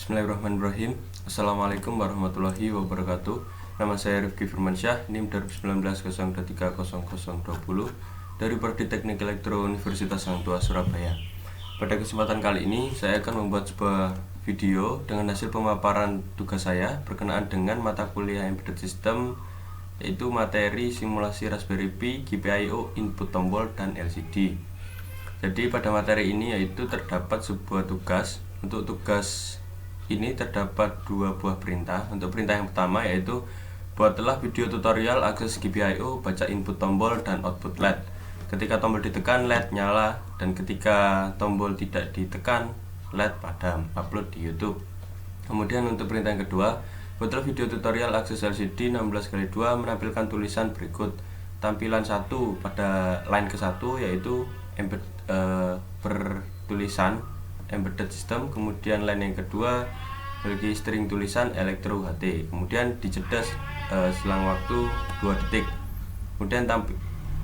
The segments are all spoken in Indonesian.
Bismillahirrahmanirrahim. Assalamualaikum warahmatullahi wabarakatuh. Nama saya Rifki Firmansyah, NIM 2019 dari Prodi Teknik Elektro Universitas Hang Tuah Surabaya. Pada kesempatan kali ini saya akan membuat sebuah video dengan hasil pemaparan tugas saya berkenaan dengan mata kuliah Embedded System, yaitu materi simulasi Raspberry Pi, GPIO, input tombol, dan LCD. Jadi pada materi ini yaitu terdapat sebuah tugas. Untuk tugas ini terdapat dua buah perintah. Untuk perintah yang pertama yaitu buatlah video tutorial akses GPIO, baca input tombol dan output LED. Ketika tombol ditekan, LED nyala, dan ketika tombol tidak ditekan, LED padam. Upload di YouTube. Kemudian untuk perintah yang kedua, buatlah video tutorial akses LCD 16x2 menampilkan tulisan berikut. Tampilan 1 pada line ke-1 yaitu bertulisan Embedded System, kemudian line yang kedua memiliki string tulisan Elektro HT, kemudian dijeda selang waktu 2 detik. Kemudian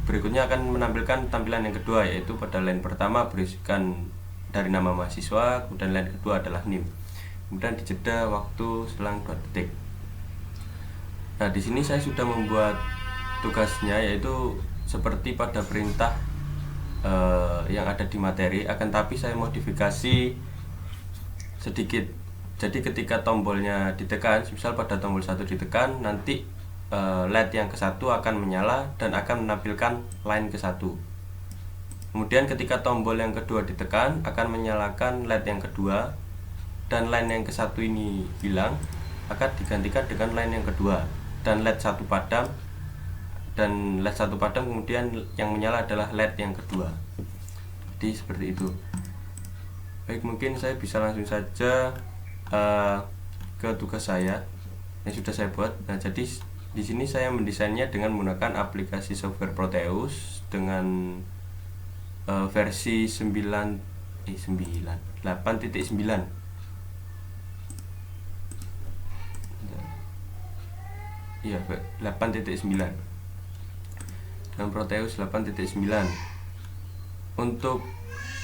berikutnya akan menampilkan tampilan yang kedua, yaitu pada line pertama berisikan dari nama mahasiswa, kemudian line kedua adalah NIM, kemudian dijeda waktu selang 2 detik. Nah, di sini saya sudah membuat tugasnya, yaitu seperti pada perintah yang ada di materi, akan tapi saya modifikasi sedikit. Jadi ketika tombolnya ditekan, misal pada tombol 1 ditekan, nanti LED yang ke-1 akan menyala dan akan menampilkan line ke-1. Kemudian ketika tombol yang kedua ditekan, akan menyalakan LED yang kedua, dan line yang ke-1 ini hilang, akan digantikan dengan line yang kedua, dan LED 1 padam, dan LED 1 padam, kemudian yang menyala adalah LED yang kedua. Jadi seperti itu. Baik, mungkin saya bisa langsung saja ke tugas saya yang sudah saya buat. Nah, jadi di sini saya mendesainnya dengan menggunakan aplikasi software Proteus dengan versi 8.9. Iya, 8.9. Dan Proteus 8.9. Untuk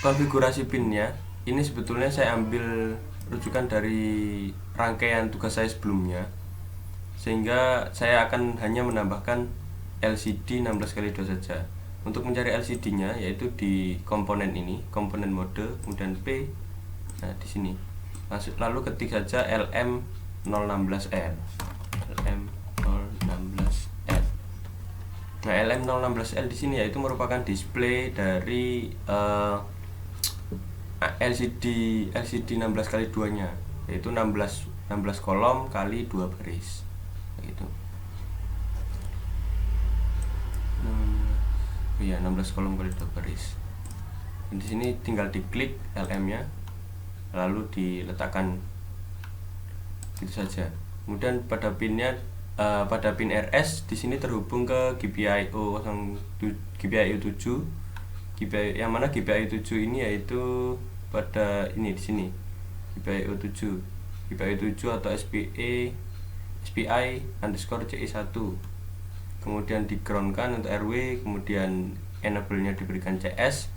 konfigurasi pinnya, ini sebetulnya saya ambil rujukan dari rangkaian tugas saya sebelumnya, sehingga saya akan hanya menambahkan LCD 16x2 saja. Untuk mencari LCD nya yaitu di komponen ini, komponen mode, kemudian P. Nah, di sini lalu ketik saja LM016L. Nah, LM016L di sini yaitu merupakan display dari LCD 16x2 nya, yaitu 16 kolom kali 2 baris gitu. Iya, 16 kolom kali 2 baris. Dan di sini tinggal diklik LM nya lalu diletakkan gitu saja. Kemudian pada pinnya, pada pin RS di sini terhubung ke GPIO 7. Yang mana GPIO 7 ini yaitu pada ini di sini GPIO 7 atau SPI_CE1. Kemudian di groundkan untuk RW, kemudian enable-nya diberikan CS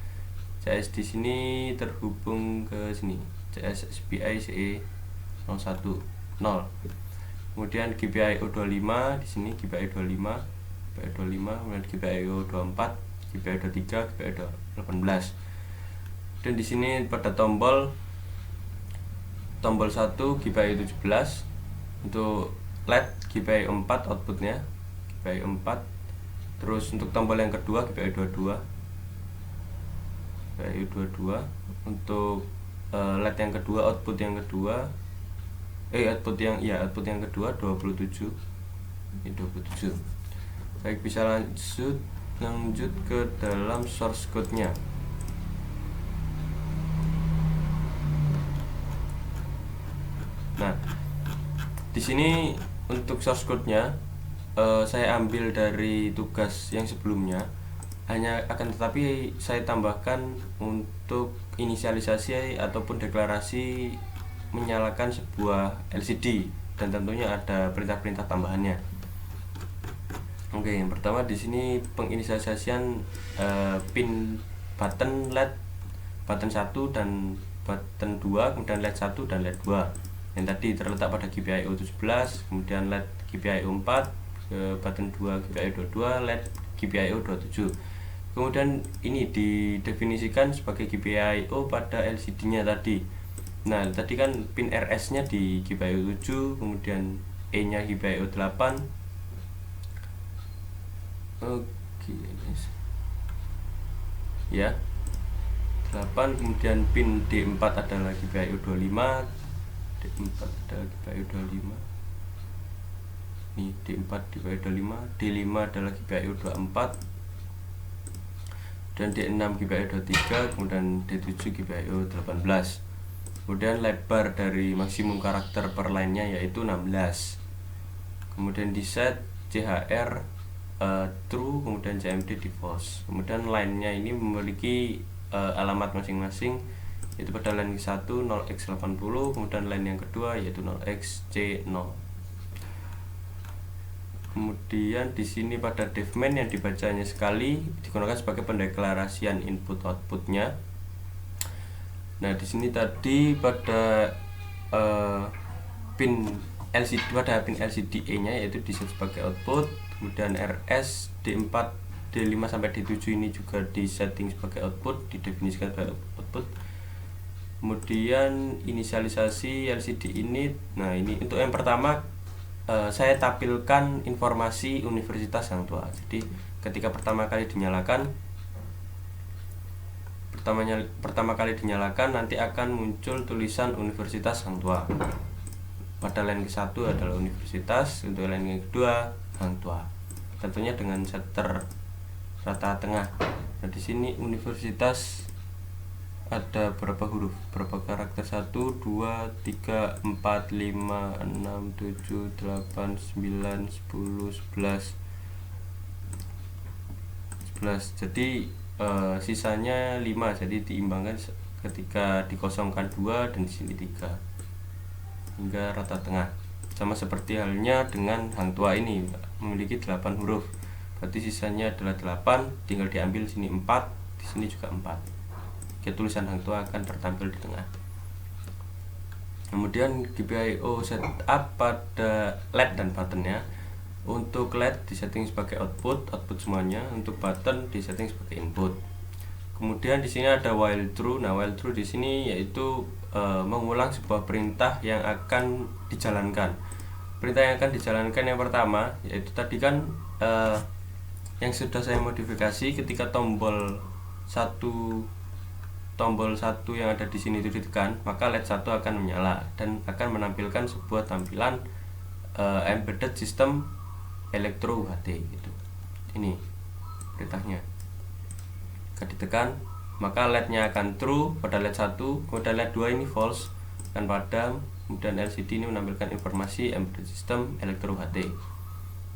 di sini terhubung ke sini CS SPI_CE01 0. Kemudian GPIO 25 di sini GPIO 25, kemudian GPIO 24, GPIO 23, GPIO 18. Dan di sini pada tombol 1 GPIO 17, untuk LED GPIO 4 outputnya GPIO 4. Terus untuk tombol yang kedua GPIO 22, untuk LED yang kedua, output yang kedua, output yang kedua 27. Ini 27. Baik, bisa lanjut ke dalam source code-nya. Nah, di sini untuk source code-nya saya ambil dari tugas yang sebelumnya, akan tetapi saya tambahkan untuk inisialisasi ataupun deklarasi menyalakan sebuah LCD, dan tentunya ada perintah-perintah tambahannya. Oke, yang pertama di sini penginisialisasian pin button LED button 1 dan button 2, kemudian LED 1 dan LED 2. yang tadi terletak pada GPIO 17, kemudian LED GPIO 4, button 2 GPIO 22, LED GPIO 27. Kemudian ini didefinisikan sebagai GPIO pada LCD-nya tadi. Nah, tadi kan pin RS-nya di GPIO 7, kemudian E-nya GPIO 8. Oke, ya. 8, kemudian pin D4 adalah GPIO 25. D4 adalah GPIO 25. Nih, D4 GPIO 25, D5 adalah GPIO 24. Dan D6 GPIO 23, kemudian D7 GPIO 18. Kemudian lebar dari maksimum karakter per line-nya yaitu 16. Kemudian di set CHR true, kemudian CMD di false. Kemudian line-nya ini memiliki alamat masing-masing, yaitu pada line ke-1 0x80, kemudian line yang kedua yaitu 0xC0. Kemudian di sini pada devmain yang dibacanya sekali digunakan sebagai pendeklarasian input outputnya. Nah, di sini tadi pada pin LCD, pada pin LCD E-nya yaitu di set sebagai output, kemudian RS D4 D5 sampai D7 ini juga di setting sebagai output, didefinisikan sebagai output. Kemudian inisialisasi LCD init. Nah, ini untuk yang pertama saya tampilkan informasi Universitas Hang Tuah. Jadi ketika pertama kali dinyalakan nanti akan muncul tulisan Universitas Hang Tuah. Pada line ke-1 adalah Universitas, untuk line yang kedua Hang Tuah. Tentunya dengan setter rata tengah. Nah, di sini Universitas ada berapa huruf, berapa karakter? 1, 2, 3, 4, 5, 6, 7, 8, 9, 10, 11. Jadi sisanya 5, jadi diimbangkan ketika dikosongkan 2 dan di sini 3 hingga rata tengah. Sama seperti halnya dengan Hang Tuah ini memiliki 8 huruf. Berarti sisanya adalah 8, tinggal diambil sini 4, di sini juga 4. Oke, tulisan Hang Tuah akan tertampil di tengah. Kemudian GPIO setup pada LED dan buttonnya. Untuk LED disetting sebagai output semuanya. Untuk button disetting sebagai input. Kemudian di sini ada while true. Nah, while true di sini yaitu mengulang sebuah perintah yang akan dijalankan. Perintah yang akan dijalankan yang pertama yaitu tadi kan yang sudah saya modifikasi, ketika tombol 1 yang ada di sini itu ditekan, maka LED 1 akan menyala dan akan menampilkan sebuah tampilan embedded system Electro UHT gitu. Ini perintahnya. Jika ditekan, maka LED-nya akan true pada LED 1, kemudian LED 2 ini false akan padam, kemudian LCD ini menampilkan informasi embedded system Electro UHT.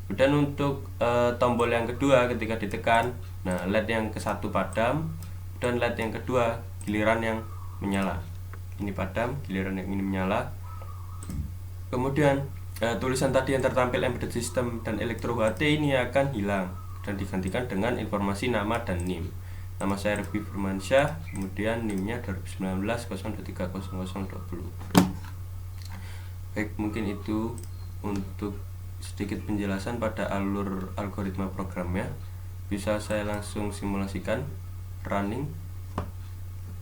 Kemudian untuk tombol yang kedua ketika ditekan, nah LED yang ke-1 padam, dan LED yang kedua giliran yang menyala. Ini padam, giliran yang ini menyala. Kemudian tulisan tadi yang tertampil embedded system dan Electro UHT ini akan hilang dan digantikan dengan informasi nama dan NIM. Nama saya Ruby Firmansyah, kemudian NIM-nya 2019 0230020. Baik, mungkin itu untuk sedikit penjelasan pada alur algoritma programnya. Bisa saya langsung simulasikan running.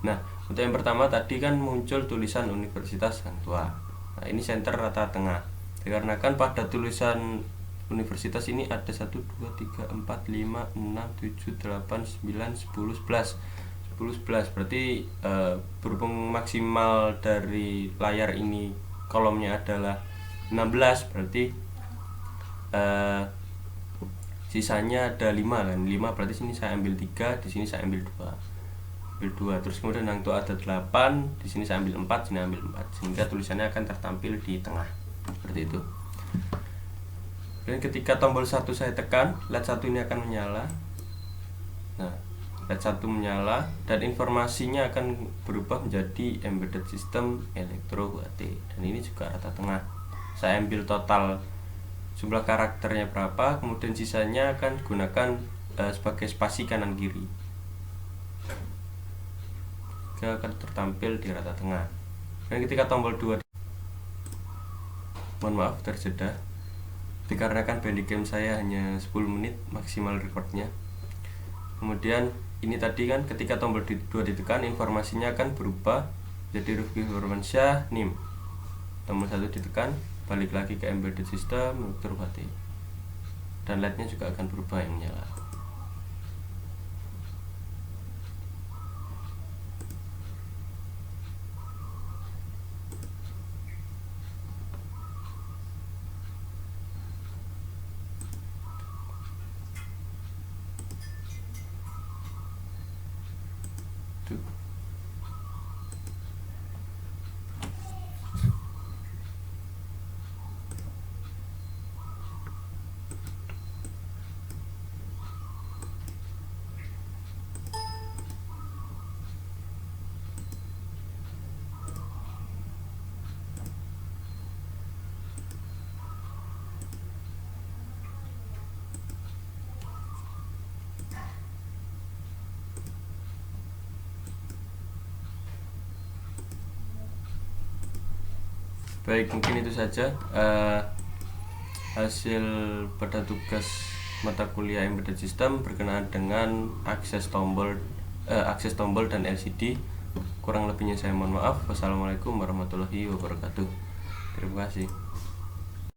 Nah, untuk yang pertama tadi kan muncul tulisan Universitas Hang Tuah. Nah, ini center rata tengah. Dikarenakan pada tulisan universitas ini ada 1, 2, 3, 4, 5, 6, 7, 8, 9, 10, 11. 11 berarti berhubung maksimal dari layar ini kolomnya adalah 16, berarti sisanya ada 5 kan. 5 berarti sini saya ambil 3, di sini saya ambil 2. Terus kemudian Hang Tuah ada 8, di sini saya ambil 4, sini ambil 4, sehingga tulisannya akan tertampil di tengah seperti itu. Dan ketika tombol 1 saya tekan, LED 1 ini akan menyala. Nah, LED 1 menyala dan informasinya akan berubah menjadi embedded system Electro UHT. Dan ini juga rata tengah. Saya ambil total jumlah karakternya berapa, kemudian sisanya akan digunakan sebagai spasi kanan kiri. Dia akan tertampil di rata tengah. Dan ketika tombol 2 mohon maaf terjeda dikarenakan Bandicam saya hanya 10 menit maksimal recordnya. Kemudian ini tadi kan ketika tombol 2 ditekan, informasinya akan berubah jadi Rifki Firmansyah NIM. Tombol 1 ditekan, balik lagi ke embedded system Dr. UHT, dan LED nya juga akan berubah yang menyala. Baik, mungkin itu saja hasil pada tugas mata kuliah embedded system berkenaan dengan akses tombol dan LCD. Kurang lebihnya saya mohon maaf. Wassalamualaikum warahmatullahi wabarakatuh. Terima kasih.